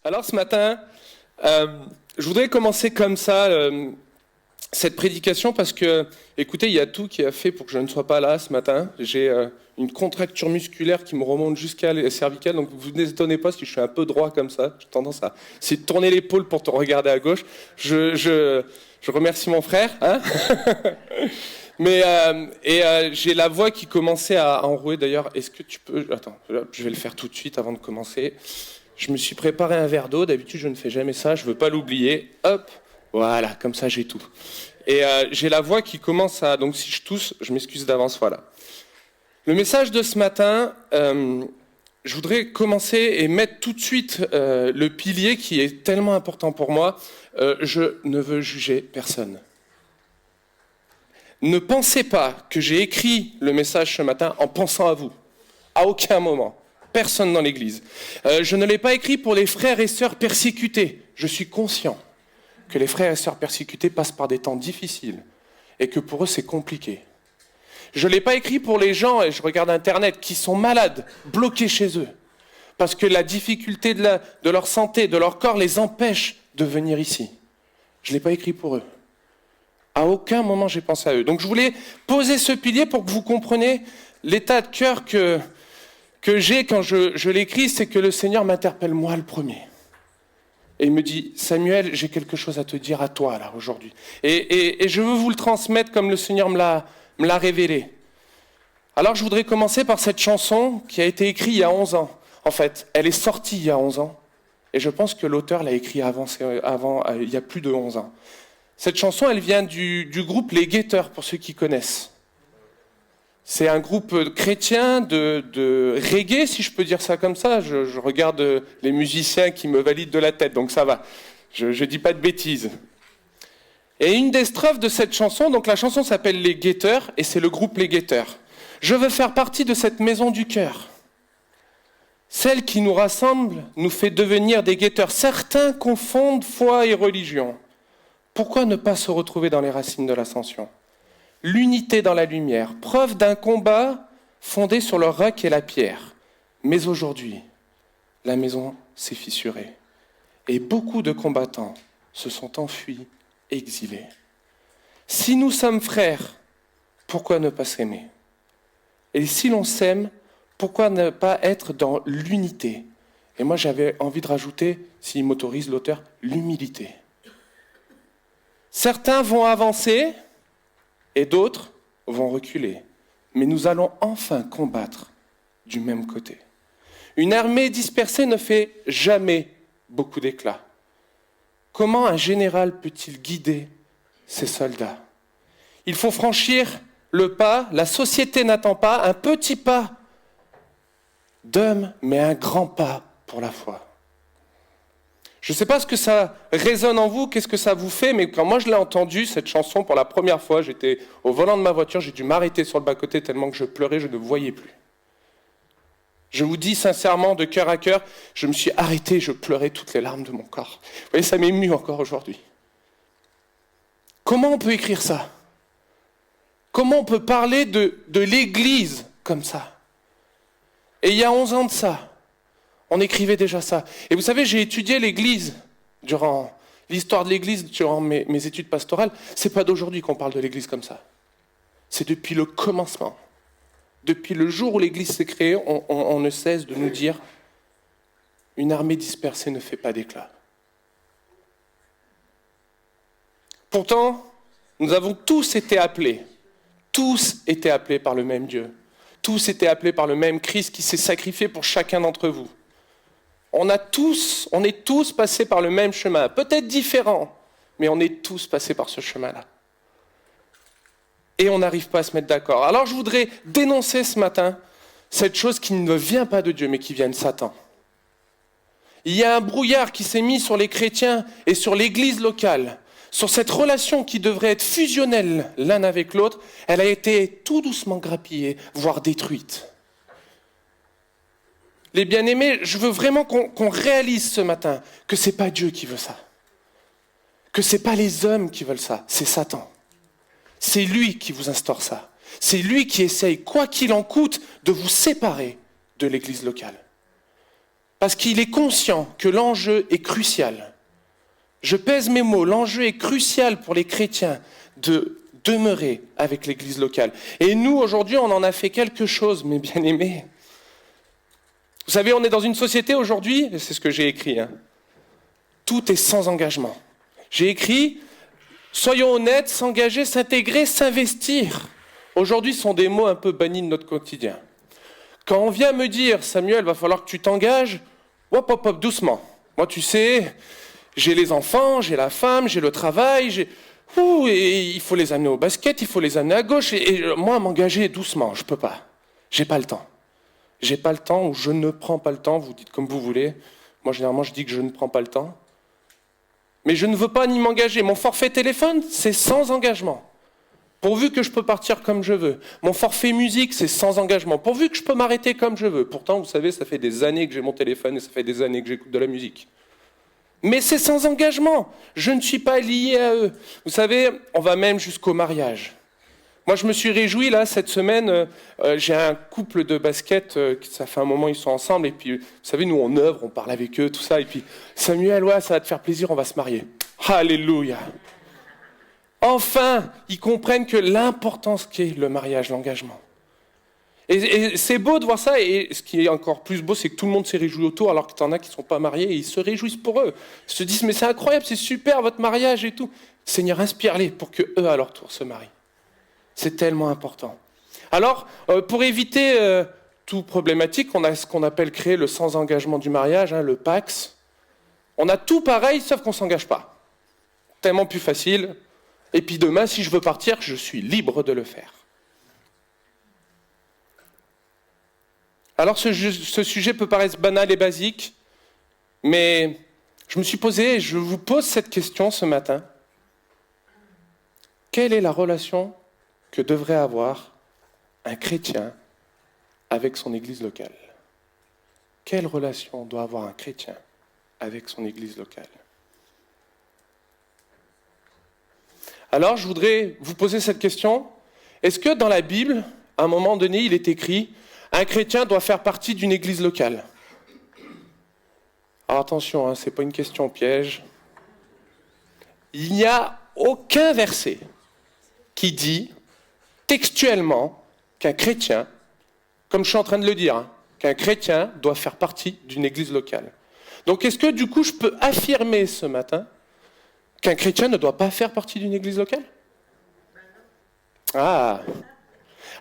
Alors ce matin, je voudrais commencer comme ça cette prédication parce que, écoutez, il y a tout qui a fait pour que je ne sois pas là ce matin. J'ai une contracture musculaire qui me remonte jusqu'à les cervicales, donc vous n'étonnez pas si je suis un peu droit comme ça. J'ai tendance à essayer de tourner l'épaule pour te regarder à gauche. Je remercie mon frère. Hein. Mais j'ai la voix qui commençait à enrouer. D'ailleurs, est-ce que tu peux... Attends, je vais le faire tout de suite avant de commencer. Je me suis préparé un verre d'eau. D'habitude, je ne fais jamais ça. Je veux pas l'oublier. Hop, voilà, comme ça, j'ai tout. Et j'ai la voix qui commence à... Donc, si je tousse, je m'excuse d'avance. Voilà. Le message de ce matin, je voudrais commencer et mettre tout de suite le pilier qui est tellement important pour moi. Je ne veux juger personne. Ne pensez pas que j'ai écrit le message ce matin en pensant à vous. À aucun moment. Personne dans l'Église. Je ne l'ai pas écrit pour les frères et sœurs persécutés. Je suis conscient que les frères et sœurs persécutés passent par des temps difficiles et que pour eux c'est compliqué. Je ne l'ai pas écrit pour les gens, et je regarde Internet, qui sont malades, bloqués chez eux, parce que la difficulté de leur santé, de leur corps les empêche de venir ici. Je ne l'ai pas écrit pour eux. À aucun moment j'ai pensé à eux. Donc je voulais poser ce pilier pour que vous compreniez l'état de cœur que j'ai quand je l'écris, c'est que le Seigneur m'interpelle moi le premier. Et il me dit, Samuel, j'ai quelque chose à te dire à toi là aujourd'hui. Et je veux vous le transmettre comme le Seigneur me l'a révélé. Alors je voudrais commencer par cette chanson qui a été écrite il y a 11 ans. En fait, elle est sortie il y a 11 ans. Et je pense que l'auteur l'a écrite avant, il y a plus de 11 ans. Cette chanson, elle vient du groupe Les Guetteurs, pour ceux qui connaissent. C'est un groupe chrétien de reggae, si je peux dire ça comme ça. Je regarde les musiciens qui me valident de la tête, donc ça va. Je dis pas de bêtises. Et une des strophes de cette chanson, donc la chanson s'appelle Les Guetteurs, et c'est le groupe Les Guetteurs. Je veux faire partie de cette maison du cœur. Celle qui nous rassemble nous fait devenir des guetteurs. Certains confondent foi et religion. Pourquoi ne pas se retrouver dans les racines de l'ascension ? L'unité dans la lumière, preuve d'un combat fondé sur le roc et la pierre. Mais aujourd'hui, la maison s'est fissurée et beaucoup de combattants se sont enfuis, exilés. Si nous sommes frères, pourquoi ne pas s'aimer ? Et si l'on s'aime, pourquoi ne pas être dans l'unité ? Et moi j'avais envie de rajouter, s'il m'autorise l'auteur, l'humilité. Certains vont avancer et d'autres vont reculer. Mais nous allons enfin combattre du même côté. Une armée dispersée ne fait jamais beaucoup d'éclat. Comment un général peut-il guider ses soldats ? Il faut franchir le pas, la société n'attend pas, un petit pas d'homme, mais un grand pas pour la foi. Je ne sais pas ce que ça résonne en vous, qu'est-ce que ça vous fait, mais quand moi je l'ai entendu, cette chanson, pour la première fois, j'étais au volant de ma voiture, j'ai dû m'arrêter sur le bas-côté tellement que je pleurais, je ne voyais plus. Je vous dis sincèrement, de cœur à cœur, je me suis arrêté, je pleurais toutes les larmes de mon corps. Vous voyez, ça m'émue encore aujourd'hui. Comment on peut écrire ça ? Comment on peut parler de l'Église comme ça ? Et il y a 11 ans de ça, on écrivait déjà ça. Et vous savez, j'ai étudié l'Église l'histoire de l'Église durant mes études pastorales. C'est pas d'aujourd'hui qu'on parle de l'Église comme ça. C'est depuis le commencement. Depuis le jour où l'Église s'est créée, on ne cesse de nous dire une armée dispersée ne fait pas d'éclat. Pourtant, nous avons tous été appelés par le même Dieu. Tous été appelés par le même Christ qui s'est sacrifié pour chacun d'entre vous. On est tous passés par le même chemin, peut-être différent, mais on est tous passés par ce chemin-là. Et on n'arrive pas à se mettre d'accord. Alors je voudrais dénoncer ce matin cette chose qui ne vient pas de Dieu, mais qui vient de Satan. Il y a un brouillard qui s'est mis sur les chrétiens et sur l'église locale, sur cette relation qui devrait être fusionnelle l'un avec l'autre. Elle a été tout doucement grappillée, voire détruite. Les bien-aimés, je veux vraiment qu'on réalise ce matin que ce n'est pas Dieu qui veut ça. Que ce n'est pas les hommes qui veulent ça, c'est Satan. C'est lui qui vous instaure ça. C'est lui qui essaye, quoi qu'il en coûte, de vous séparer de l'église locale. parce qu'il est conscient que l'enjeu est crucial. Je pèse mes mots, l'enjeu est crucial pour les chrétiens de demeurer avec l'église locale. Et nous, aujourd'hui, on en a fait quelque chose, mes bien-aimés. Vous savez, on est dans une société aujourd'hui, et c'est ce que j'ai écrit, tout est sans engagement. J'ai écrit, soyons honnêtes, s'engager, s'intégrer, s'investir. Aujourd'hui, ce sont des mots un peu bannis de notre quotidien. Quand on vient me dire, Samuel, va falloir que tu t'engages, hop, hop, hop, doucement. Moi, tu sais, j'ai les enfants, j'ai la femme, j'ai le travail, et il faut les amener au basket, il faut les amener à gauche. Et moi, m'engager doucement, je peux pas. J'ai pas le temps. J'ai pas le temps ou je ne prends pas le temps, vous dites comme vous voulez. Moi, généralement, je dis que je ne prends pas le temps. Mais je ne veux pas ni m'engager. Mon forfait téléphone, c'est sans engagement. Pourvu que je peux partir comme je veux. Mon forfait musique, c'est sans engagement. Pourvu que je peux m'arrêter comme je veux. Pourtant, vous savez, ça fait des années que j'ai mon téléphone et ça fait des années que j'écoute de la musique. Mais c'est sans engagement. Je ne suis pas lié à eux. Vous savez, on va même jusqu'au mariage. Moi, je me suis réjoui, là, cette semaine, j'ai un couple de basket, ça fait un moment, ils sont ensemble, et puis, vous savez, nous, on œuvre, on parle avec eux, tout ça, et puis, Samuel, ouais, ça va te faire plaisir, on va se marier. Alléluia. Enfin, ils comprennent que l'importance qu'est le mariage, l'engagement. Et c'est beau de voir ça, et ce qui est encore plus beau, c'est que tout le monde s'est réjoui autour, alors que t'en as qui ne sont pas mariés, et ils se réjouissent pour eux. Ils se disent, mais c'est incroyable, c'est super, votre mariage et tout. Seigneur, inspire-les pour qu'eux, à leur tour, se marient. C'est tellement important. Alors, pour éviter toute problématique, on a ce qu'on appelle créer le sans-engagement du mariage, le PAX. On a tout pareil, sauf qu'on ne s'engage pas. Tellement plus facile. Et puis demain, si je veux partir, je suis libre de le faire. Alors, ce sujet peut paraître banal et basique, mais je me suis posé, et je vous pose cette question ce matin. Quelle est la relation que devrait avoir un chrétien avec son église locale? Quelle relation doit avoir un chrétien avec son église locale? Alors, je voudrais vous poser cette question. Est-ce que dans la Bible, à un moment donné, il est écrit « Un chrétien doit faire partie d'une église locale » Alors attention, ce n'est pas une question piège. Il n'y a aucun verset qui dit textuellement qu'un chrétien, comme je suis en train de le dire, qu'un chrétien doit faire partie d'une église locale. Donc est-ce que du coup je peux affirmer ce matin qu'un chrétien ne doit pas faire partie d'une église locale? Ah.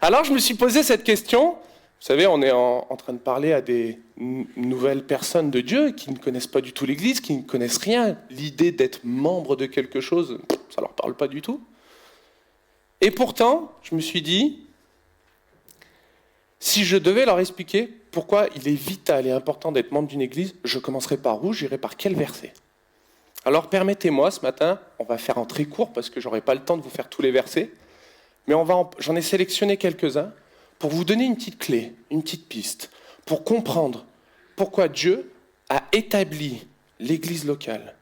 Alors je me suis posé cette question. Vous savez, on est en train de parler à des nouvelles personnes de Dieu qui ne connaissent pas du tout l'église, qui ne connaissent rien. L'idée d'être membre de quelque chose, ça ne leur parle pas du tout. Et pourtant, je me suis dit, si je devais leur expliquer pourquoi il est vital et important d'être membre d'une église, je commencerai par où? J'irai par quel verset? Alors permettez-moi, ce matin, on va faire en très court parce que je n'aurai pas le temps de vous faire tous les versets, mais j'en ai sélectionné quelques-uns pour vous donner une petite clé, une petite piste, pour comprendre pourquoi Dieu a établi l'église locale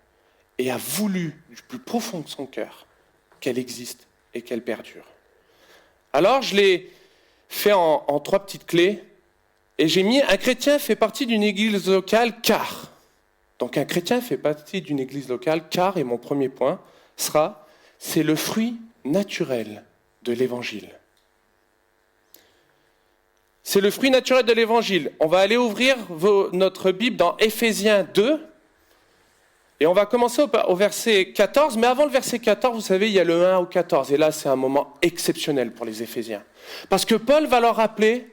et a voulu du plus profond de son cœur qu'elle existe et qu'elle perdure. Alors, je l'ai fait en 3 petites clés, et j'ai mis « Un chrétien fait partie d'une église locale car ». Donc, un chrétien fait partie d'une église locale car, et mon premier point sera « C'est le fruit naturel de l'évangile ». C'est le fruit naturel de l'évangile. On va aller ouvrir notre Bible dans Éphésiens 2, et on va commencer au verset 14, mais avant le verset 14, vous savez, il y a le 1 au 14, et là, c'est un moment exceptionnel pour les Éphésiens. Parce que Paul va leur rappeler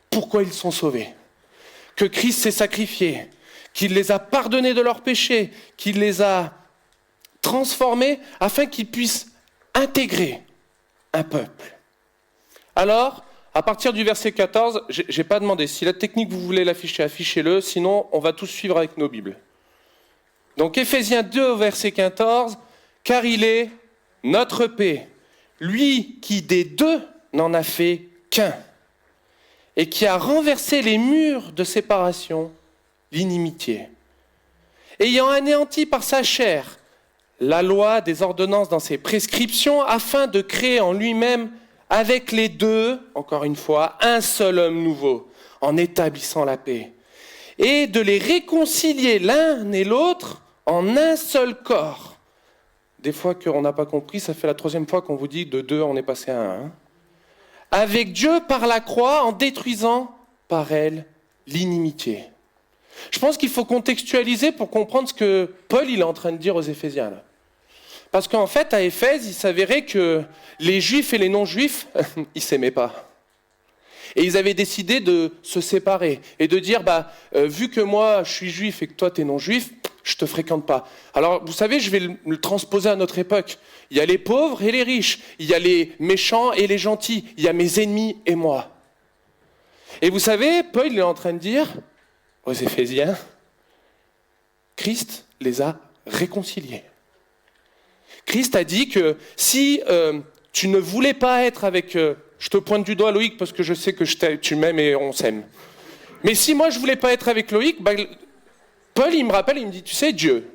pourquoi ils sont sauvés, que Christ s'est sacrifié, qu'il les a pardonnés de leurs péchés, qu'il les a transformés afin qu'ils puissent intégrer un peuple. Alors, à partir du verset 14, je n'ai pas demandé, si la technique vous voulez l'afficher, affichez-le, sinon on va tous suivre avec nos Bibles. Donc Éphésiens 2, verset 14, « Car il est notre paix, lui qui des deux n'en a fait qu'un, et qui a renversé les murs de séparation, l'inimitié, ayant anéanti par sa chair la loi des ordonnances dans ses prescriptions, afin de créer en lui-même avec les deux, encore une fois, un seul homme nouveau, en établissant la paix. et de les réconcilier l'un et l'autre en un seul corps. Des fois qu'on n'a pas compris, ça fait la 3e fois qu'on vous dit de 2, on est passé à 1. Avec Dieu par la croix, en détruisant par elle l'inimitié. Je pense qu'il faut contextualiser pour comprendre ce que Paul il est en train de dire aux Éphésiens. Là. Parce qu'en fait, à Éphèse, il s'avérait que les Juifs et les non-Juifs, ils ne s'aimaient pas. Et ils avaient décidé de se séparer et de dire, vu que moi, je suis juif et que toi, tu es non-juif, je te fréquente pas. Alors, vous savez, je vais le transposer à notre époque. Il y a les pauvres et les riches. Il y a les méchants et les gentils. Il y a mes ennemis et moi. Et vous savez, Paul il est en train de dire aux Éphésiens, Christ les a réconciliés. Christ a dit que si tu ne voulais pas être avec... je te pointe du doigt, Loïc, parce que je sais que tu m'aimes et on s'aime. Mais si moi, je ne voulais pas être avec Loïc, Paul, il me rappelle, il me dit, tu sais, Dieu,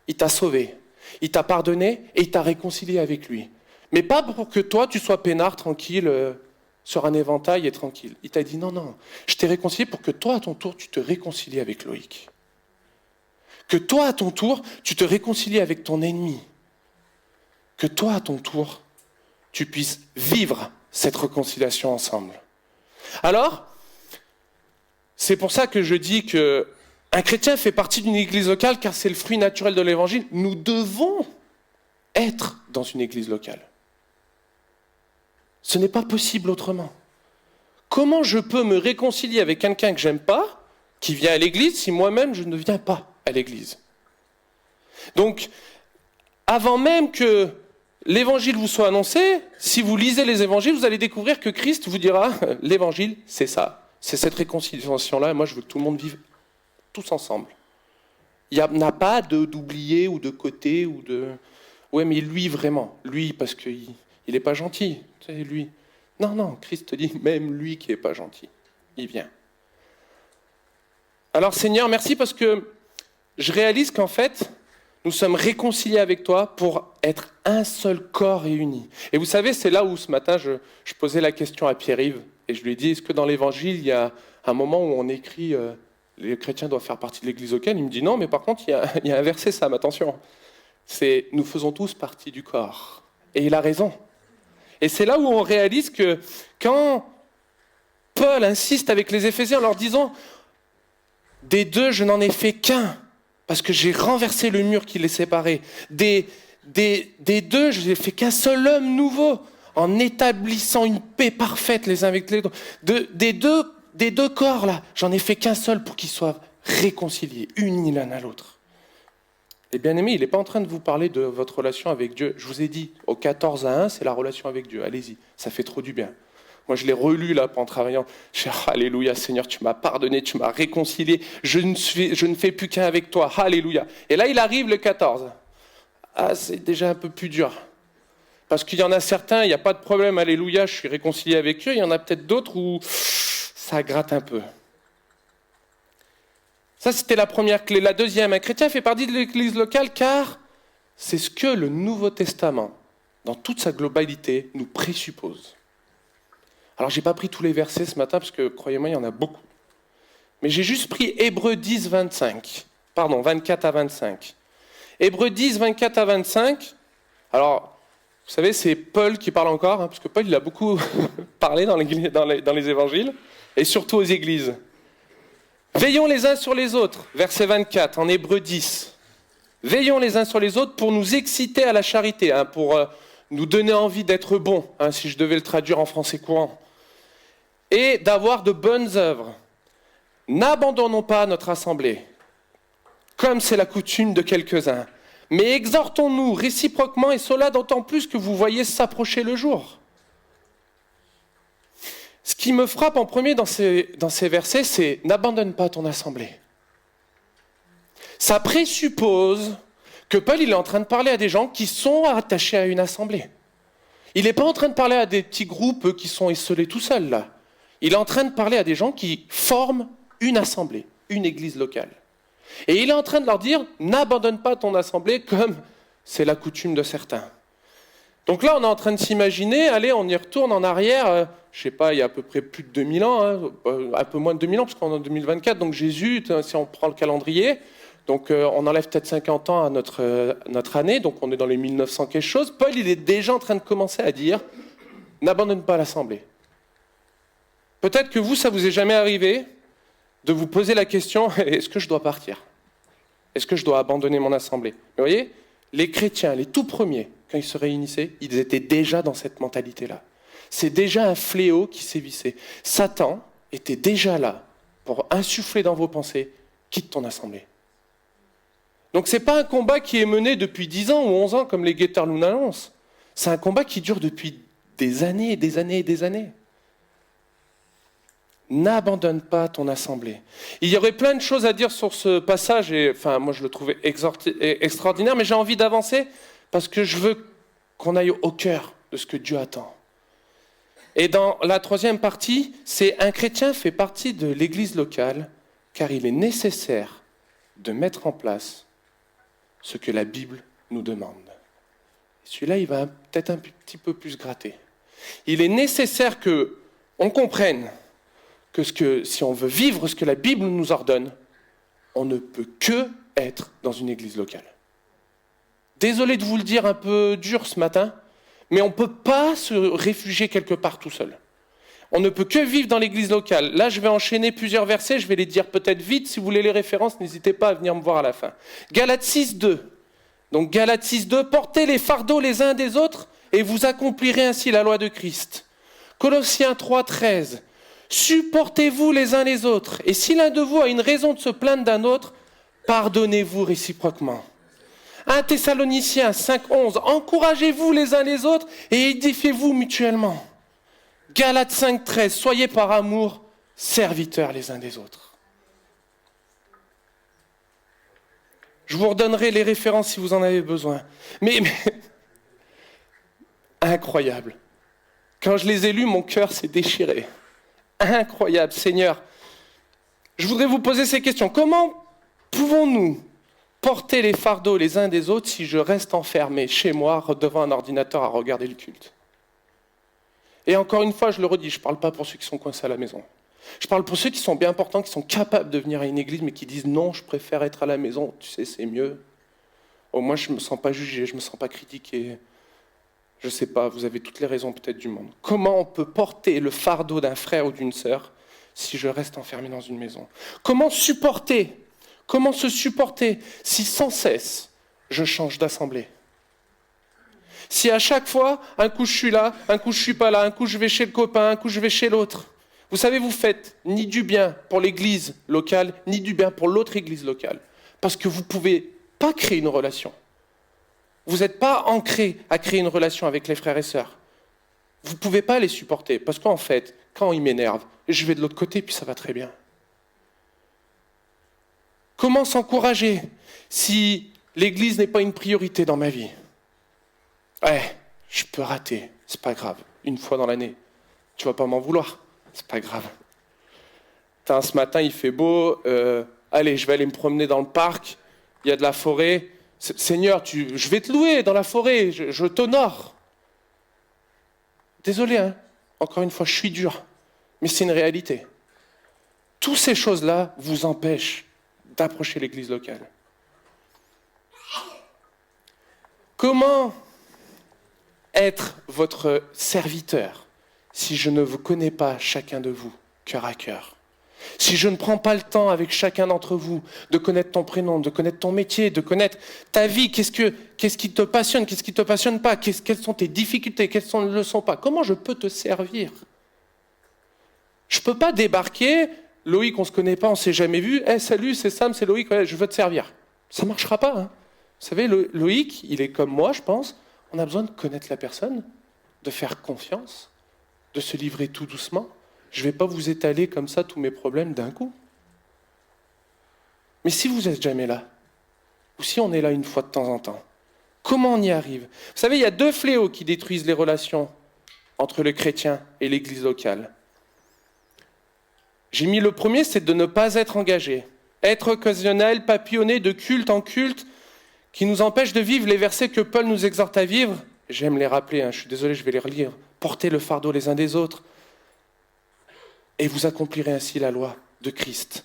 il t'a sauvé, il t'a pardonné et il t'a réconcilié avec lui. Mais pas pour que toi, tu sois peinard, tranquille, sur un éventail et tranquille. Il t'a dit, non, je t'ai réconcilié pour que toi, à ton tour, tu te réconcilies avec Loïc. Que toi, à ton tour, tu te réconcilies avec ton ennemi. Que toi, à ton tour, tu puisses vivre cette réconciliation ensemble. Alors, c'est pour ça que je dis que un chrétien fait partie d'une église locale car c'est le fruit naturel de l'évangile. Nous devons être dans une église locale. Ce n'est pas possible autrement. Comment je peux me réconcilier avec quelqu'un que j'aime pas, qui vient à l'église, si moi-même je ne viens pas à l'église? Donc, avant même que l'évangile vous soit annoncé, si vous lisez les évangiles, vous allez découvrir que Christ vous dira, l'évangile, c'est ça. C'est cette réconciliation-là, et moi je veux que tout le monde vive tous ensemble. Il n'y a pas d'oublié ou de côté ou de... Ouais, mais lui vraiment, lui parce qu'il n'est pas gentil, tu sais, lui. Non, Christ te dit, même lui qui n'est pas gentil, il vient. Alors Seigneur, merci parce que je réalise qu'en fait, nous sommes réconciliés avec toi pour être un seul corps et uni. Et vous savez, c'est là où ce matin, je posais la question à Pierre-Yves, et je lui ai dit, est-ce que dans l'Évangile, il y a un moment où on écrit les chrétiens doivent faire partie de l'Église locale? Il me dit non, mais par contre, il y a un verset, Sam, attention. C'est « nous faisons tous partie du corps ». Et il a raison. Et c'est là où on réalise que quand Paul insiste avec les Éphésiens en leur disant « des deux, je n'en ai fait qu'un ». Parce que j'ai renversé le mur qui les séparait. Des deux, je n'ai fait qu'un seul homme nouveau, en établissant une paix parfaite les uns avec les autres. Des deux corps, là, j'en ai fait qu'un seul pour qu'ils soient réconciliés, unis l'un à l'autre. Et bien aimé, il n'est pas en train de vous parler de votre relation avec Dieu. Je vous ai dit, au 14 à 1, c'est la relation avec Dieu. Allez-y, ça fait trop du bien. Moi, je l'ai relu là en travaillant. Je dis, alléluia, Seigneur, tu m'as pardonné, tu m'as réconcilié. Je ne fais plus qu'un avec toi. Alléluia. Et là, il arrive le 14. Ah, c'est déjà un peu plus dur. Parce qu'il y en a certains, il n'y a pas de problème, alléluia, je suis réconcilié avec eux. Il y en a peut-être d'autres où ça gratte un peu. Ça, c'était la première clé. La deuxième, un chrétien fait partie de l'église locale car c'est ce que le Nouveau Testament, dans toute sa globalité, nous présuppose. Alors, je n'ai pas pris tous les versets ce matin, parce que, croyez-moi, il y en a beaucoup. Mais j'ai juste pris Hébreux 10, 24 à 25. Hébreux 10, 24 à 25. Alors, vous savez, c'est Paul qui parle encore, parce que Paul, il a beaucoup parlé dans les évangiles, et surtout aux églises. Veillons les uns sur les autres, verset 24, en Hébreux 10. Veillons les uns sur les autres pour nous exciter à la charité, pour nous donner envie d'être bons, si je devais le traduire en français courant, et d'avoir de bonnes œuvres. N'abandonnons pas notre assemblée, comme c'est la coutume de quelques-uns, mais exhortons-nous réciproquement, et cela d'autant plus que vous voyez s'approcher le jour. Ce qui me frappe en premier dans ces versets, c'est « n'abandonne pas ton assemblée ». Ça présuppose que Paul il est en train de parler à des gens qui sont attachés à une assemblée. Il n'est pas en train de parler à des petits groupes qui sont esselés tout seuls, là. Il est en train de parler à des gens qui forment une assemblée, une église locale. Et il est en train de leur dire « n'abandonne pas ton assemblée comme c'est la coutume de certains ». Donc là, on est en train de s'imaginer, allez, on y retourne en arrière, je sais pas, il y a à peu près plus de 2000 ans, un peu moins de 2000 ans, parce qu'on est en 2024, donc Jésus, si on prend le calendrier, donc on enlève peut-être 50 ans à notre année, donc on est dans les 1900 quelque chose. Paul, il est déjà en train de commencer à dire, n'abandonne pas l'assemblée. Peut-être que vous, ça vous est jamais arrivé de vous poser la question, est-ce que je dois partir ? Est-ce que je dois abandonner mon assemblée ? Vous voyez, les chrétiens, les tout premiers, quand ils se réunissaient, ils étaient déjà dans cette mentalité-là. C'est déjà un fléau qui sévissait. Satan était déjà là pour insuffler dans vos pensées, quitte ton assemblée. Donc ce n'est pas un combat qui est mené depuis 10 ans ou 11 ans comme les guetteurs nous l'annoncent. C'est un combat qui dure depuis des années et des années et des années. N'abandonne pas ton assemblée. Il y aurait plein de choses à dire sur ce passage, et enfin moi je le trouvais extraordinaire, mais j'ai envie d'avancer parce que je veux qu'on aille au cœur de ce que Dieu attend. Et dans la troisième partie, c'est un chrétien fait partie de l'église locale, car il est nécessaire de mettre en place ce que la Bible nous demande. Et celui-là, il va peut-être un petit peu plus gratter. Il est nécessaire qu'on comprenne que si on veut vivre ce que la Bible nous ordonne, on ne peut que être dans une église locale. Désolé de vous le dire un peu dur ce matin, mais on ne peut pas se réfugier quelque part tout seul. On ne peut que vivre dans l'église locale. Là, je vais enchaîner plusieurs versets, je vais les dire peut-être vite. Si vous voulez les références, n'hésitez pas à venir me voir à la fin. Galates 6, 2. Donc Galates 6, 2, portez les fardeaux les uns des autres et vous accomplirez ainsi la loi de Christ. Colossiens 3, 13. Supportez-vous les uns les autres, et si l'un de vous a une raison de se plaindre d'un autre, pardonnez-vous réciproquement. 1 Thessaloniciens 5, 11, encouragez-vous les uns les autres et édifiez-vous mutuellement. Galates 5, 13, soyez par amour serviteurs les uns des autres. Je vous redonnerai les références si vous en avez besoin. Mais incroyable. Quand je les ai lus, mon cœur s'est déchiré. Incroyable, Seigneur. Je voudrais vous poser ces questions. Comment pouvons-nous porter les fardeaux les uns des autres si je reste enfermé chez moi devant un ordinateur à regarder le culte ? Et encore une fois, je le redis, je ne parle pas pour ceux qui sont coincés à la maison. Je parle pour ceux qui sont bien importants, qui sont capables de venir à une église, mais qui disent non, je préfère être à la maison, tu sais, c'est mieux. Au moins, je ne me sens pas jugé, je ne me sens pas critiqué. Je ne sais pas, vous avez toutes les raisons peut-être du monde. Comment on peut porter le fardeau d'un frère ou d'une sœur si je reste enfermé dans une maison ? Comment se supporter si sans cesse je change d'assemblée ? Si à chaque fois, un coup je suis là, un coup je suis pas là, un coup je vais chez le copain, un coup je vais chez l'autre. Vous savez, vous faites ni du bien pour l'église locale, ni du bien pour l'autre église locale. Parce que vous ne pouvez pas créer une relation. Vous n'êtes pas ancré à créer une relation avec les frères et sœurs. Vous ne pouvez pas les supporter, parce qu'en fait, quand ils m'énervent, je vais de l'autre côté, puis ça va très bien. Comment s'encourager si l'église n'est pas une priorité dans ma vie ? Ouais, je peux rater, c'est pas grave. Une fois dans l'année, tu vas pas m'en vouloir, c'est pas grave. Ce matin, il fait beau, allez, je vais aller me promener dans le parc, il y a de la forêt. Seigneur, je vais te louer dans la forêt, je t'honore. Désolé, encore une fois, je suis dur, mais c'est une réalité. Toutes ces choses-là vous empêchent d'approcher l'église locale. Comment être votre serviteur si je ne vous connais pas chacun de vous, cœur à cœur ? Si je ne prends pas le temps avec chacun d'entre vous de connaître ton prénom, de connaître ton métier, de connaître ta vie, qu'est-ce qui te passionne, qu'est-ce qui ne te passionne pas, quelles sont tes difficultés, quelles ne le sont pas, comment je peux te servir ? Je ne peux pas débarquer, Loïc, on ne se connaît pas, on ne s'est jamais vu, salut, c'est Sam, c'est Loïc, ouais, je veux te servir. Ça ne marchera pas. Vous savez, Loïc, il est comme moi, je pense, on a besoin de connaître la personne, de faire confiance, de se livrer tout doucement. Je ne vais pas vous étaler comme ça tous mes problèmes d'un coup. Mais si vous n'êtes jamais là, ou si on est là une fois de temps en temps, comment on y arrive ? Vous savez, il y a 2 fléaux qui détruisent les relations entre le chrétien et l'église locale. J'ai mis le premier, c'est de ne pas être engagé. Être occasionnel, papillonner de culte en culte, qui nous empêche de vivre les versets que Paul nous exhorte à vivre. j'aime les rappeler, je suis désolé, je vais les relire. Portez le fardeau les uns des autres et vous accomplirez ainsi la loi de Christ.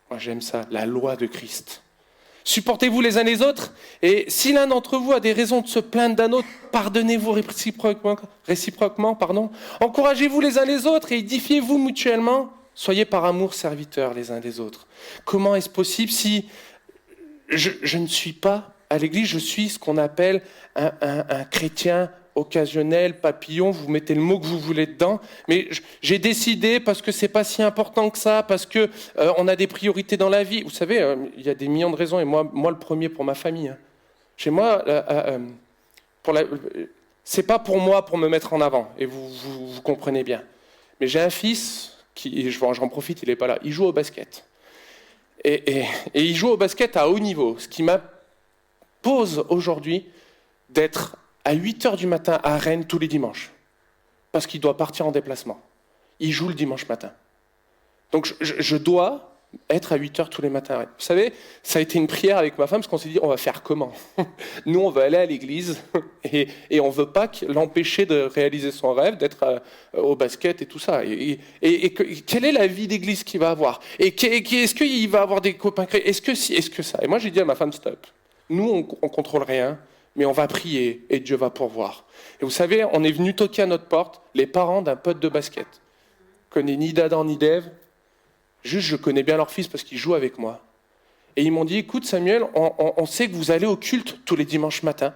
Moi j'aime ça, la loi de Christ. Supportez-vous les uns les autres, et si l'un d'entre vous a des raisons de se plaindre d'un autre, pardonnez-vous réciproquement. Encouragez-vous les uns les autres et édifiez-vous mutuellement. Soyez par amour serviteurs les uns des autres. Comment est-ce possible si je ne suis pas à l'église, je suis ce qu'on appelle un chrétien occasionnel, papillon, vous mettez le mot que vous voulez dedans, mais j'ai décidé parce que c'est pas si important que ça, parce que on a des priorités dans la vie. Vous savez, il y a des millions de raisons, et moi le premier pour ma famille. Chez moi, c'est pas pour moi pour me mettre en avant, et vous comprenez bien. Mais j'ai un fils qui, j'en profite, il est pas là, il joue au basket. Et il joue au basket à haut niveau, ce qui m'impose aujourd'hui d'être à 8h du matin à Rennes tous les dimanches, parce qu'il doit partir en déplacement. Il joue le dimanche matin. Donc je dois être à 8h tous les matins à Rennes. Vous savez, ça a été une prière avec ma femme, parce qu'on s'est dit, on va faire comment ? Nous, on veut aller à l'église, et on ne veut pas l'empêcher de réaliser son rêve, d'être au basket et tout ça. Et quelle est la vie d'église qu'il va avoir ? Est-ce qu'il va avoir des copains ? Est-ce que ça ? Et moi, j'ai dit à ma femme, stop. Nous, on ne contrôle rien, mais on va prier et Dieu va pourvoir. Et vous savez, on est venu toquer à notre porte, les parents d'un pote de basket. Je connais ni d'Adam ni d'Ève, juste je connais bien leur fils parce qu'ils jouent avec moi. Et ils m'ont dit, écoute Samuel, on sait que vous allez au culte tous les dimanches matins.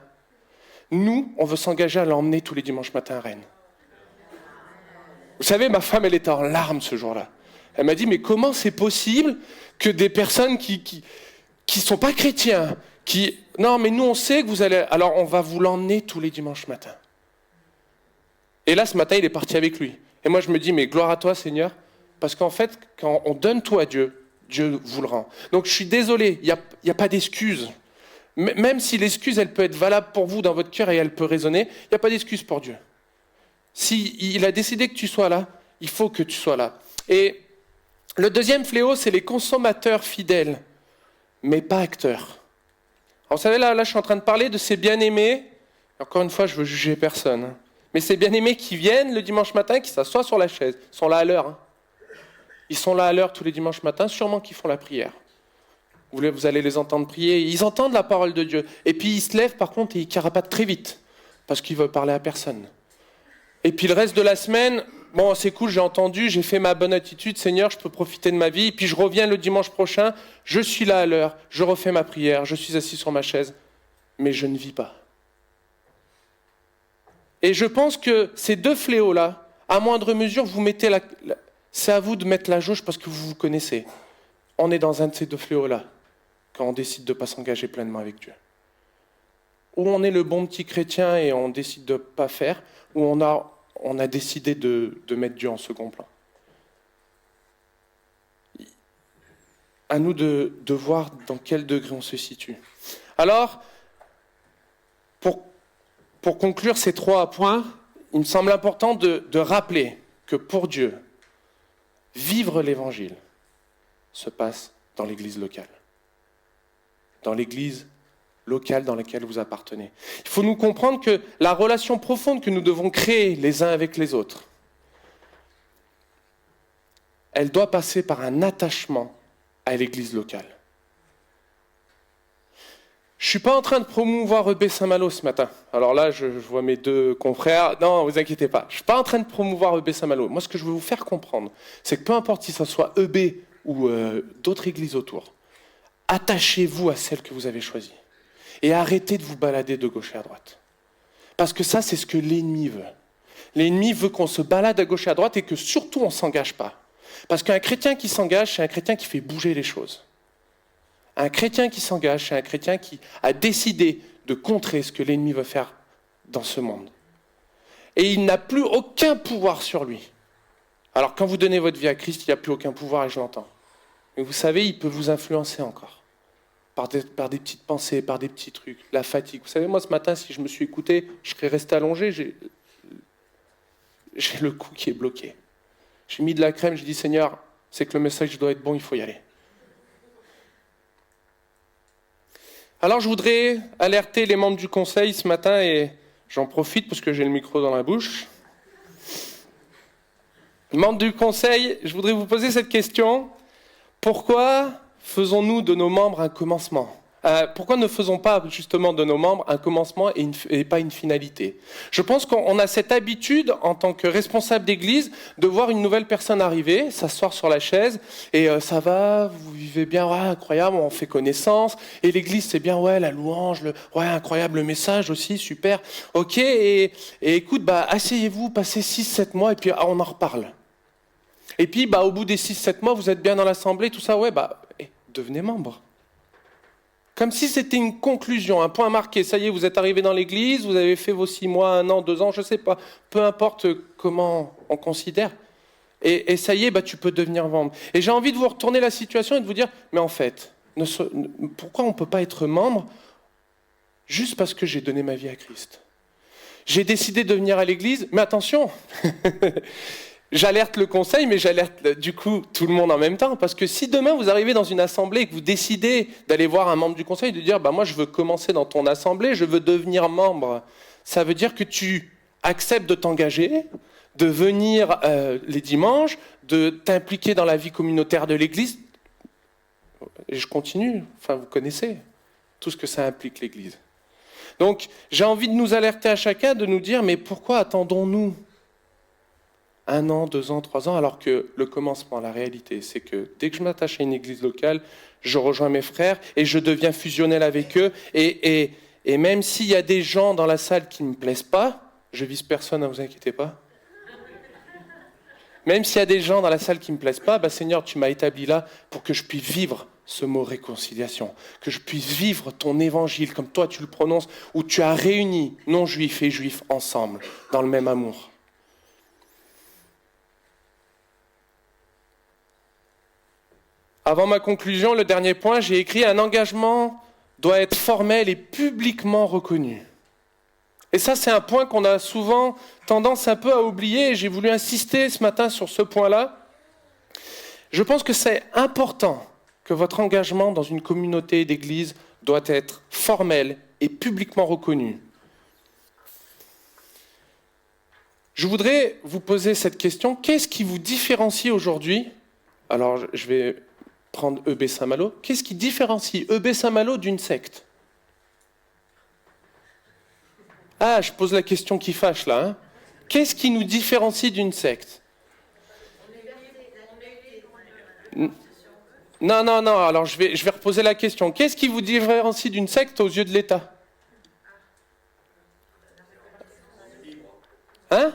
Nous, on veut s'engager à l'emmener tous les dimanches matins à Rennes. Vous savez, ma femme, elle était en larmes ce jour-là. Elle m'a dit, mais comment c'est possible que des personnes qui sont pas chrétiens, non, mais nous, on sait que vous allez... Alors, on va vous l'emmener tous les dimanches matins. Et là, ce matin, il est parti avec lui. Et moi, je me dis, mais gloire à toi, Seigneur, parce qu'en fait, quand on donne tout à Dieu, Dieu vous le rend. Donc, je suis désolé, il n'y a pas d'excuse. Même si l'excuse, elle peut être valable pour vous dans votre cœur et elle peut résonner, il n'y a pas d'excuse pour Dieu. S'il a décidé que tu sois là, il faut que tu sois là. Et le deuxième fléau, c'est les consommateurs fidèles, mais pas acteurs. Alors, vous savez, là, je suis en train de parler de ces bien-aimés. Encore une fois, je veux juger personne. Mais ces bien-aimés qui viennent le dimanche matin, qui s'assoient sur la chaise, ils sont là à l'heure. Ils sont là à l'heure tous les dimanches matins, sûrement qu'ils font la prière. Vous allez les entendre prier. Ils entendent la parole de Dieu. Et puis ils se lèvent, par contre, et ils carapatent très vite, parce qu'ils veulent parler à personne. Et puis le reste de la semaine, bon, c'est cool, j'ai entendu, j'ai fait ma bonne attitude, Seigneur, je peux profiter de ma vie. Et puis je reviens le dimanche prochain, je suis là à l'heure, je refais ma prière, je suis assis sur ma chaise, mais je ne vis pas. Et je pense que ces deux fléaux-là, à moindre mesure, vous mettez c'est à vous de mettre la jauge parce que vous vous connaissez. On est dans un de ces deux fléaux-là, quand on décide de ne pas s'engager pleinement avec Dieu. Ou on est le bon petit chrétien et on décide de ne pas faire, ou on a décidé de mettre Dieu en second plan. À nous de voir dans quel degré on se situe. Alors, pour conclure ces 3 points, il me semble important de rappeler que pour Dieu, vivre l'évangile se passe dans l'église locale. Dans l'église locale dans laquelle vous appartenez. Il faut nous comprendre que la relation profonde que nous devons créer les uns avec les autres, elle doit passer par un attachement à l'église locale. Je ne suis pas en train de promouvoir EB Saint-Malo ce matin. Alors là, je vois mes 2 confrères. Non, vous inquiétez pas. Je ne suis pas en train de promouvoir EB Saint-Malo. Moi, ce que je veux vous faire comprendre, c'est que peu importe si ça soit EB ou d'autres églises autour, attachez-vous à celle que vous avez choisie. Et arrêtez de vous balader de gauche et à droite. Parce que ça, c'est ce que l'ennemi veut. L'ennemi veut qu'on se balade à gauche et à droite et que surtout on ne s'engage pas. Parce qu'un chrétien qui s'engage, c'est un chrétien qui fait bouger les choses. Un chrétien qui s'engage, c'est un chrétien qui a décidé de contrer ce que l'ennemi veut faire dans ce monde. Et il n'a plus aucun pouvoir sur lui. Alors quand vous donnez votre vie à Christ, il n'y a plus aucun pouvoir et je l'entends. Mais vous savez, il peut vous influencer encore. Par des petites pensées, par des petits trucs, la fatigue. Vous savez, moi ce matin, si je me suis écouté, je serais resté allongé, j'ai le cou qui est bloqué. J'ai mis de la crème, j'ai dit Seigneur, c'est que le message doit être bon, il faut y aller. Alors je voudrais alerter les membres du conseil ce matin et J'en profite parce que j'ai le micro dans la bouche. Membres du conseil, je voudrais vous poser cette question. Pourquoi faisons-nous de nos membres un commencement ? Pourquoi ne faisons pas justement de nos membres un commencement et pas une finalité ? Je pense qu'on a cette habitude en tant que responsable d'église de voir une nouvelle personne arriver, s'asseoir sur la chaise et ça va, vous vivez bien, ouais, incroyable, on fait connaissance et l'église c'est bien, ouais, la louange, ouais, incroyable le message aussi, super, ok, et écoute, asseyez-vous, passez 6-7 mois et puis on en reparle. Et puis au bout des 6-7 mois, vous êtes bien dans l'assemblée, tout ça, ouais, devenez membre. Comme si c'était une conclusion, un point marqué. Ça y est, vous êtes arrivé dans l'église, vous avez fait vos 6 mois, 1 an, 2 ans, je ne sais pas. Peu importe comment on considère. Et ça y est, tu peux devenir membre. Et j'ai envie de vous retourner la situation et de vous dire, mais en fait, pourquoi on ne peut pas être membre juste parce que j'ai donné ma vie à Christ ? J'ai décidé de venir à l'église, mais attention j'alerte le conseil, mais j'alerte du coup tout le monde en même temps, parce que si demain vous arrivez dans une assemblée et que vous décidez d'aller voir un membre du conseil, de dire moi je veux commencer dans ton assemblée, je veux devenir membre, ça veut dire que tu acceptes de t'engager, de venir les dimanches, de t'impliquer dans la vie communautaire de l'église. Et je continue, vous connaissez tout ce que ça implique l'église. Donc j'ai envie de nous alerter à chacun, de nous dire mais pourquoi attendons-nous 1 an, 2 ans, 3 ans, alors que le commencement, la réalité, c'est que dès que je m'attache à une église locale, je rejoins mes frères et je deviens fusionnel avec eux. Et même s'il y a des gens dans la salle qui ne me plaisent pas, je vise personne, ne vous inquiétez pas. Même s'il y a des gens dans la salle qui ne me plaisent pas, Seigneur, tu m'as établi là pour que je puisse vivre ce mot réconciliation, que je puisse vivre ton évangile comme toi tu le prononces, où tu as réuni non-juifs et juifs ensemble, dans le même amour. Avant ma conclusion, le dernier point, j'ai écrit « Un engagement doit être formel et publiquement reconnu ». Et ça, c'est un point qu'on a souvent tendance un peu à oublier, et j'ai voulu insister ce matin sur ce point-là. Je pense que c'est important que votre engagement dans une communauté d'église doit être formel et publiquement reconnu. Je voudrais vous poser cette question. Qu'est-ce qui vous différencie aujourd'hui ? Alors, je vais prendre EB Saint-Malo. Qu'est-ce qui différencie EB Saint-Malo d'une secte ? Ah, je pose la question qui fâche là. Hein. Qu'est-ce qui nous différencie d'une secte ? Non. Alors je vais reposer la question. Qu'est-ce qui vous différencie d'une secte aux yeux de l'État ? Hein ?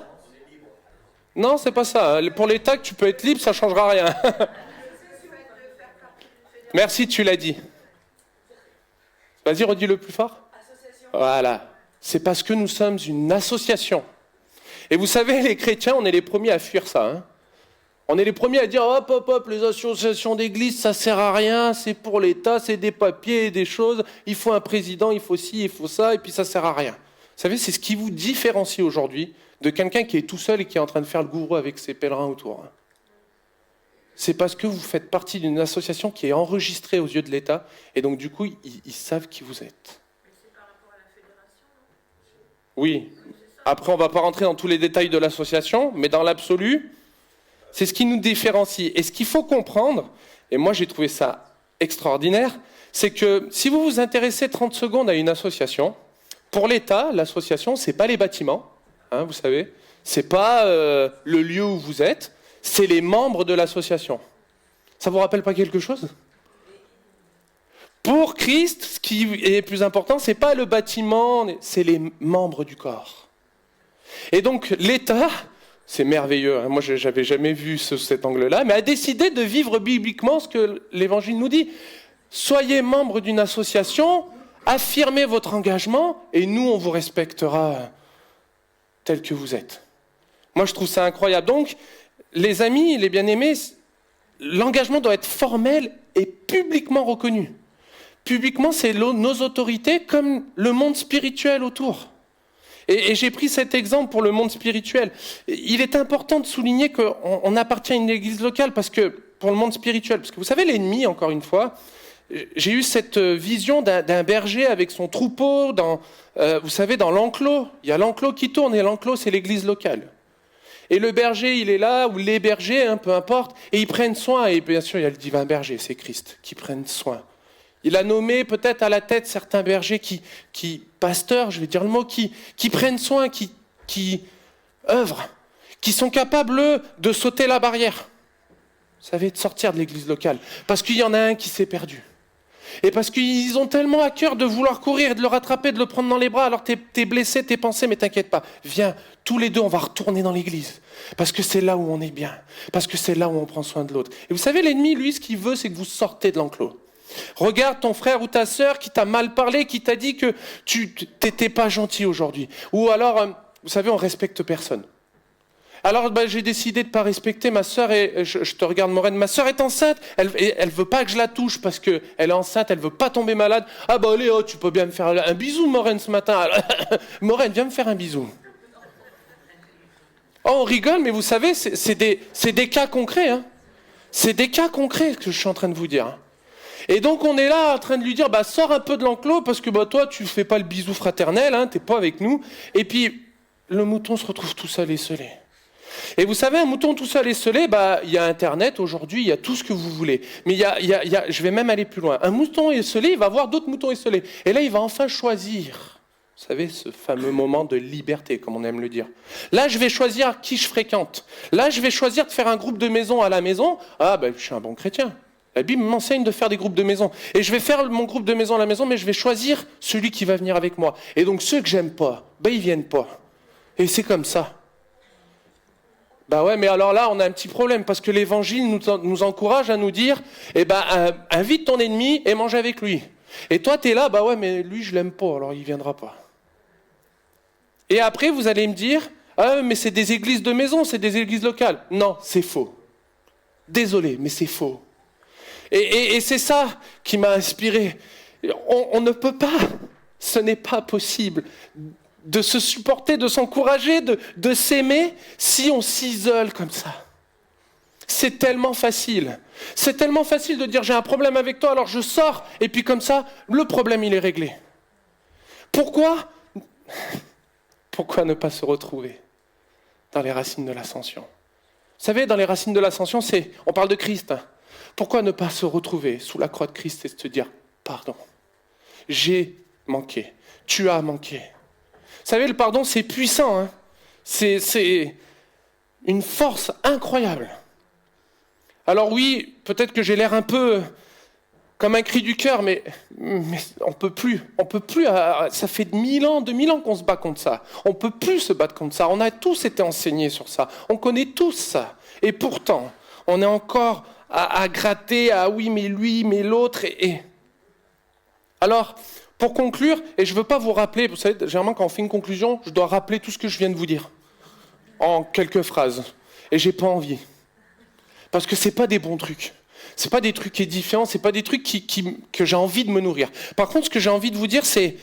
Non, c'est pas ça. Pour l'État, que tu peux être libre, ça ne changera rien. Merci, tu l'as dit. Vas-y, redis-le plus fort. Voilà. C'est parce que nous sommes une association. Et vous savez, les chrétiens, on est les premiers à fuir ça. Hein. On est les premiers à dire « Hop, les associations d'église, ça sert à rien, c'est pour l'État, c'est des papiers, des choses, il faut un président, il faut ci, il faut ça, et puis ça sert à rien. » Vous savez, c'est ce qui vous différencie aujourd'hui de quelqu'un qui est tout seul et qui est en train de faire le gourou avec ses pèlerins autour. Hein. C'est parce que vous faites partie d'une association qui est enregistrée aux yeux de l'État, et donc du coup, ils savent qui vous êtes. Mais c'est par rapport à la fédération, non ? Oui. Après, on ne va pas rentrer dans tous les détails de l'association, mais dans l'absolu, c'est ce qui nous différencie. Et ce qu'il faut comprendre, et moi j'ai trouvé ça extraordinaire, c'est que si vous vous intéressez 30 secondes à une association, pour l'État, l'association, ce n'est pas les bâtiments, hein, vous savez, ce n'est pas le lieu où vous êtes, c'est les membres de l'association. Ça ne vous rappelle pas quelque chose ? Pour Christ, ce qui est plus important, ce n'est pas le bâtiment, c'est les membres du corps. Et donc l'État, c'est merveilleux, hein, moi je n'avais jamais vu cet angle-là, mais a décidé de vivre bibliquement ce que l'Évangile nous dit. Soyez membre d'une association, affirmez votre engagement, et nous on vous respectera tel que vous êtes. Moi je trouve ça incroyable. Donc, les amis, les bien-aimés, l'engagement doit être formel et publiquement reconnu. Publiquement, c'est nos autorités comme le monde spirituel autour. Et j'ai pris cet exemple pour le monde spirituel. Il est important de souligner qu'on appartient à une église locale parce que, pour le monde spirituel. Parce que vous savez, l'ennemi, encore une fois, j'ai eu cette vision d'un berger avec son troupeau, vous savez, dans l'enclos. Il y a l'enclos qui tourne, et l'enclos, c'est l'église locale. Et le berger, il est là, ou les bergers, peu importe, et ils prennent soin. Et bien sûr, il y a le divin berger, c'est Christ, qui prennent soin. Il a nommé peut-être à la tête certains bergers pasteurs, je vais dire le mot, qui prennent soin, qui œuvrent, qui sont capables, eux, de sauter la barrière. Vous savez, de sortir de l'église locale. Parce qu'il y en a un qui s'est perdu. Et parce qu'ils ont tellement à cœur de vouloir courir, de le rattraper, de le prendre dans les bras, alors t'es blessé, t'es pensé, mais t'inquiète pas. Viens, tous les deux, on va retourner dans l'église. Parce que c'est là où on est bien. Parce que c'est là où on prend soin de l'autre. Et vous savez, l'ennemi, lui, ce qu'il veut, c'est que vous sortez de l'enclos. Regarde ton frère ou ta sœur qui t'a mal parlé, qui t'a dit que tu t'étais pas gentil aujourd'hui. Ou alors, vous savez, on respecte personne. Alors j'ai décidé de ne pas respecter ma sœur, et je te regarde, Maureen, ma sœur est enceinte, elle veut pas que je la touche parce qu'elle est enceinte, elle veut pas tomber malade. Ah bah allez, tu peux bien me faire un bisou, Maureen, ce matin. Alors, Maureen, viens me faire un bisou. Oh, on rigole, mais vous savez, c'est des cas concrets. Hein. C'est des cas concrets que je suis en train de vous dire. Et donc on est là en train de lui dire, sors un peu de l'enclos parce que toi, tu fais pas le bisou fraternel, hein, t'es pas avec nous. Et puis, le mouton se retrouve tout seul et esselé. Et vous savez, un mouton tout seul et esselé, il y a Internet aujourd'hui, il y a tout ce que vous voulez. Mais je vais même aller plus loin. Un mouton esselé, il va voir d'autres moutons esselés. Et là, il va enfin choisir. Vous savez, ce fameux moment de liberté, comme on aime le dire. Là, je vais choisir qui je fréquente. Là, je vais choisir de faire un groupe de maison à la maison. Ah, je suis un bon chrétien. La Bible m'enseigne de faire des groupes de maison. Et je vais faire mon groupe de maison à la maison, mais je vais choisir celui qui va venir avec moi. Et donc, ceux que j'aime pas, ils viennent pas. Et c'est comme ça. Ouais, mais alors là, on a un petit problème, parce que l'Évangile nous encourage à nous dire, invite ton ennemi et mange avec lui. Et toi, tu es là, ouais, mais lui, je l'aime pas, alors il viendra pas. Et après, vous allez me dire, ah, mais c'est des églises de maison, c'est des églises locales. Non, c'est faux. Désolé, mais c'est faux. Et c'est ça qui m'a inspiré. On ne peut pas, ce n'est pas possible de se supporter, de s'encourager, de s'aimer si on s'isole comme ça. C'est tellement facile. C'est tellement facile de dire j'ai un problème avec toi, alors je sors, et puis comme ça, le problème il est réglé. Pourquoi ne pas se retrouver dans les racines de l'ascension? Vous savez, dans les racines de l'ascension, on parle de Christ. Pourquoi ne pas se retrouver sous la croix de Christ et se dire pardon, j'ai manqué, tu as manqué. Vous savez, le pardon, c'est puissant. Hein. C'est une force incroyable. Alors oui, peut-être que j'ai l'air un peu comme un cri du cœur, mais on peut plus. Ça fait 2000 ans qu'on se bat contre ça. On peut plus se battre contre ça. On a tous été enseignés sur ça. On connaît tous ça. Et pourtant, on est encore à gratter, oui, mais lui, mais l'autre. Alors, pour conclure, et je ne veux pas vous rappeler, vous savez, généralement quand on fait une conclusion, je dois rappeler tout ce que je viens de vous dire, en quelques phrases. Et j'ai pas envie. Parce que ce n'est pas des bons trucs. Ce n'est pas des trucs édifiants, ce n'est pas des trucs que j'ai envie de me nourrir. Par contre, ce que j'ai envie de vous dire, c'est,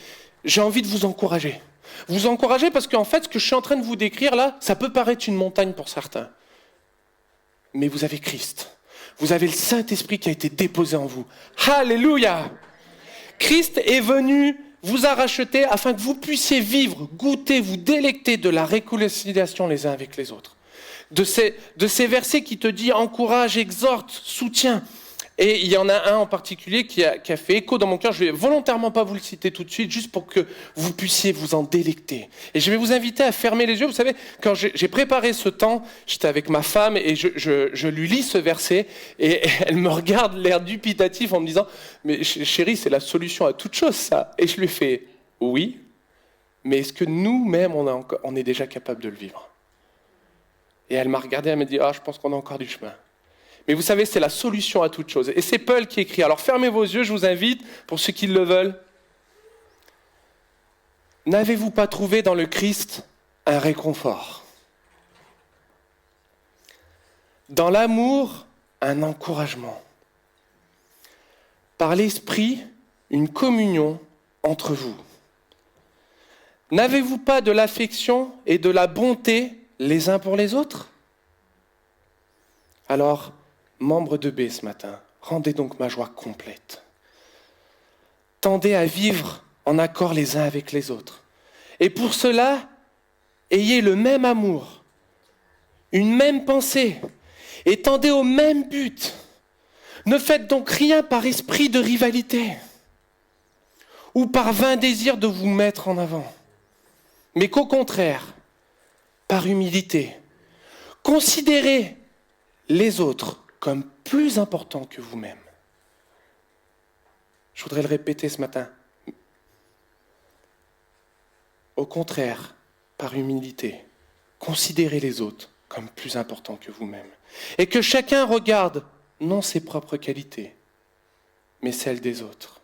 j'ai envie de vous encourager. Vous encourager parce qu'en fait, ce que je suis en train de vous décrire là, ça peut paraître une montagne pour certains. Mais vous avez Christ. Vous avez le Saint-Esprit qui a été déposé en vous. Alléluia! Christ est venu, vous a racheté afin que vous puissiez vivre, goûter, vous délecter de la réconciliation les uns avec les autres. De ces versets qui te disent encourage, exhorte, soutient. Et il y en a un en particulier qui a fait écho dans mon cœur. Je ne vais volontairement pas vous le citer tout de suite, juste pour que vous puissiez vous en délecter. Et je vais vous inviter à fermer les yeux. Vous savez, quand j'ai préparé ce temps, j'étais avec ma femme et je lui lis ce verset et elle me regarde l'air dubitatif en me disant « Mais chérie, c'est la solution à toute chose, ça !» Et je lui fais « Oui, mais est-ce que nous-mêmes, on est déjà capable de le vivre ?» Et elle m'a regardé, elle m'a dit « Ah, je pense qu'on a encore du chemin. » Mais vous savez, c'est la solution à toute chose. Et c'est Paul qui écrit. Alors fermez vos yeux, je vous invite, pour ceux qui le veulent. N'avez-vous pas trouvé dans le Christ un réconfort? Dans l'amour, un encouragement. Par l'Esprit, une communion entre vous. N'avez-vous pas de l'affection et de la bonté les uns pour les autres? Alors, membres de B ce matin, rendez donc ma joie complète. tendez à vivre en accord les uns avec les autres. Et pour cela, ayez le même amour, une même pensée, et tendez au même but. Ne faites donc rien par esprit de rivalité ou par vain désir de vous mettre en avant, mais qu'au contraire, par humilité, considérez les autres comme plus importants que vous-même. Je voudrais le répéter ce matin. Au contraire, par humilité, considérez les autres comme plus importants que vous-même. Et que chacun regarde non ses propres qualités, mais celles des autres.